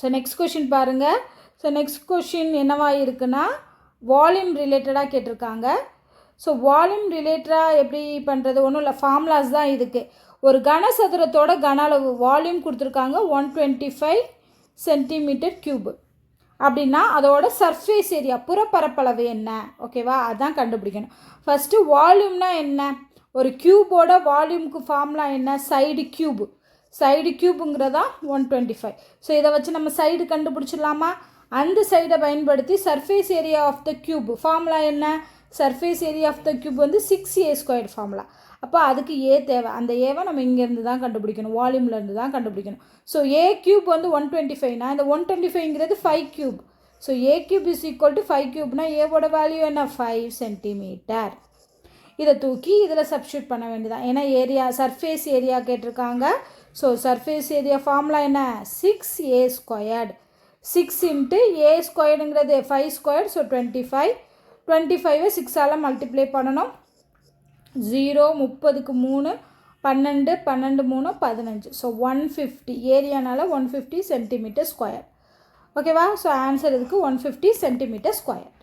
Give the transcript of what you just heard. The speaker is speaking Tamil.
ஸோ நெக்ஸ்ட் கொஷின் பாருங்கள். ஸோ நெக்ஸ்ட் கொஷின் என்னவா இருக்குன்னா வால்யூம் ரிலேட்டடாக கேட்டிருக்காங்க. ஸோ வால்யூம் ரிலேட்டடாக எப்படி பண்ணுறது, ஒன்றும் இல்லை, ஃபார்முலாஸ் தான் இதுக்கு. ஒரு கனசதுரத்தோட கன அளவு வால்யூம் கொடுத்துருக்காங்க 125 சென்டிமீட்டர் க்யூப் அப்படின்னா அதோட சர்ஃபேஸ் ஏரியா புறப்பரப்பளவு என்ன, ஓகேவா, அதான் கண்டுபிடிக்கணும். ஃபஸ்ட்டு வால்யூம்னா என்ன, ஒரு க்யூபோட வால்யூமுக்கு ஃபார்முலா என்ன, சைடு க்யூபுங்கிறதா 125. ஸோ இதை வச்சு நம்ம சைடு கண்டுபிடிச்சிடலாமா? அந்த சைடை பயன்படுத்தி surface area of the cube formula என்ன, surface area of the cube வந்து 6a² ஃபார்முலா. அப்போ அதுக்கு ஏ தேவை, அந்த ஏவை நம்ம இங்கேருந்து தான் கண்டுபிடிக்கணும், வால்யூம்லேருந்து தான் கண்டுபிடிக்கணும். ஸோ ஏ க்யூப் வந்து 125னா இந்த 125ங்கிறது 5 cube. So A cube is equal to 5 க்யூப்னா ஏவோட வேல்யூ என்ன, 5 சென்டிமீட்டர். இதை தூக்கி இதில் சப்ஸ்டியூட் பண்ண வேண்டியதான், ஏன்னா ஏரியா சர்ஃபேஸ் ஏரியா கேட்டிருக்காங்க. ஸோ சர்ஃபேஸ் ஏரியா ஃபார்முலா என்ன, 6a². 6 இன்ட்டு a²ங்கிறது 5². ஸோ 25. 25 6ஆல் மல்டிப்ளை பண்ணணும். 0 30க்கு 3 12 12 3 15. So 150 ஏரியானால 150 centimetre square. ஓகேவா? ஸோ ஆன்சர் இதுக்கு 150 சென்டிமீட்டர் ஸ்கொயர்.